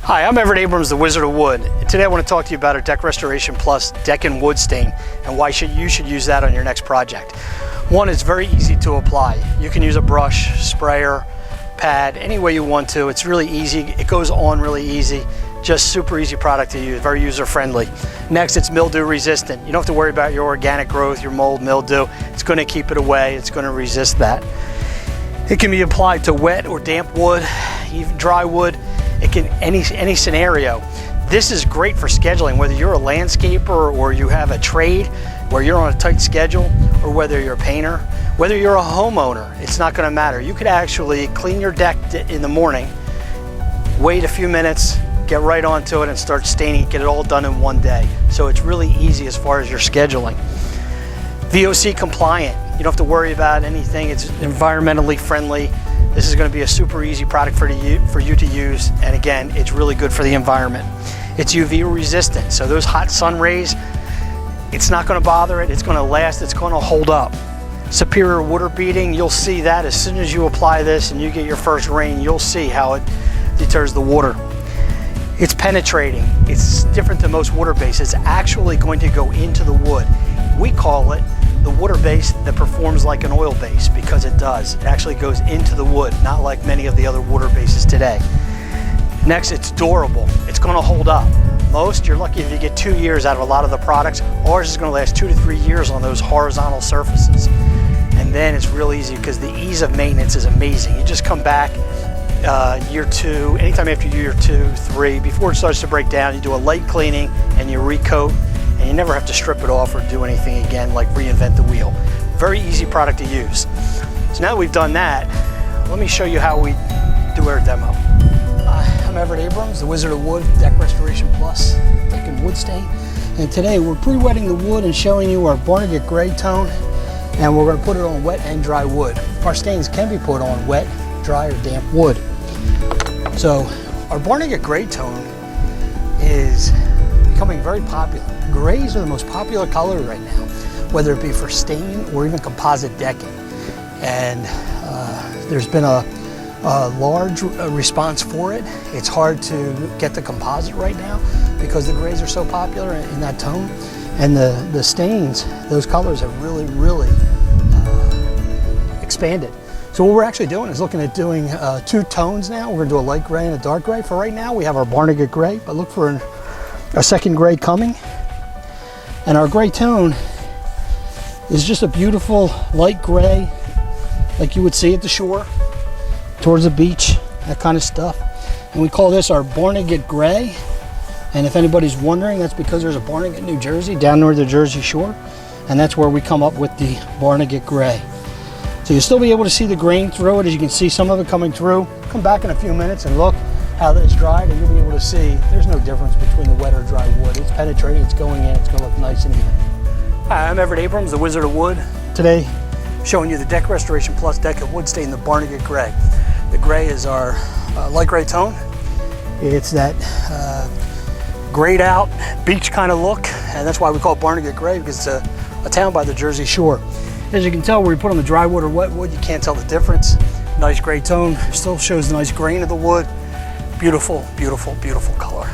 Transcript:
Hi, I'm Everett Abrams, the Wizard of Wood. And today I want to talk to you about our Deck Restoration Plus Deck and Wood Stain and why you should use that on your next project. One, it's very easy to apply. You can use a brush, sprayer, pad, any way you want to. It's really easy. It goes on really easy. Just super easy product to use, very user friendly. Next, it's mildew resistant. You don't have to worry about your organic growth, your mold, mildew. It's going to keep it away. It's going to resist that. It can be applied to wet or damp wood, even dry wood. It can any scenario. This is great for scheduling, whether you're a landscaper or you have a trade where you're on a tight schedule, or whether you're a painter, whether you're a homeowner. It's not going to matter. You could actually clean your deck in the morning, wait a few minutes, get right onto it and start staining, get it all done in one day. So it's really easy as far as your scheduling. VOC compliant. You don't have to worry about anything. It's environmentally friendly. This is going to be a super easy product for you to use, and again, it's really good for the environment. It's UV resistant, so those hot sun rays, it's not going to bother it. It's going to last. It's going to hold up. Superior water beating, you'll see that as soon as you apply this and you get your first rain, you'll see how it deters the water. It's penetrating. It's different than most water base. It's actually going to go into the wood. We call it the water base that performs like an oil base, because it does. It actually goes into the wood, not like many of the other water bases today. Next, it's durable. It's going to hold up. Most, you're lucky if you get 2 years out of a lot of the products. Ours is going to last 2 to 3 years on those horizontal surfaces. And then it's real easy because the ease of maintenance is amazing. You just come back year 2, anytime after year 2, 3, before it starts to break down, you do a light cleaning and you recoat. And you never have to strip it off or do anything again, like reinvent the wheel. Very easy product to use. So now that we've done that, let me show you how we do our demo. I'm Everett Abrams, the Wizard of Wood, Deck Restoration Plus, Deck and Wood Stain. And today we're pre-wetting the wood and showing you our Barnegat gray tone, and we're going to put it on wet and dry wood. Our stains can be put on wet, dry, or damp wood. So our Barnegat gray tone is becoming very popular. Grays are the most popular color right now, whether it be for stain or even composite decking. And there's been a large response for it. It's hard to get the composite right now because the grays are so popular in that tone. And the stains, those colors have really expanded. So what we're actually doing is looking at doing 2 tones now. We're going to do a light gray and a dark gray. For right now, we have our Barnegat gray, but look for a second gray coming. And our gray tone is just a beautiful light gray, like you would see at the shore, towards the beach, that kind of stuff. And we call this our Barnegat gray. And if anybody's wondering, that's because there's a Barnegat, New Jersey, down near the Jersey Shore. And that's where we come up with the Barnegat gray. So you'll still be able to see the grain through it, as you can see some of it coming through. Come back in a few minutes and look how that's dried, and you'll be able to see there's no difference between the wet or dry wood. It's penetrating, it's going in, it's going to look nice and even. Hi, I'm Everett Abrams, the Wizard of Wood. Today, showing you the Deck Restoration Plus Deck and Wood Stain, the Barnegat gray. The gray is our light gray tone. It's that grayed out beach kind of look, and that's why we call it Barnegat gray, because it's a town by the Jersey Shore. As you can tell, where you put on the dry wood or wet wood, you can't tell the difference. Nice gray tone, still shows the nice grain of the wood. Beautiful, beautiful, beautiful color.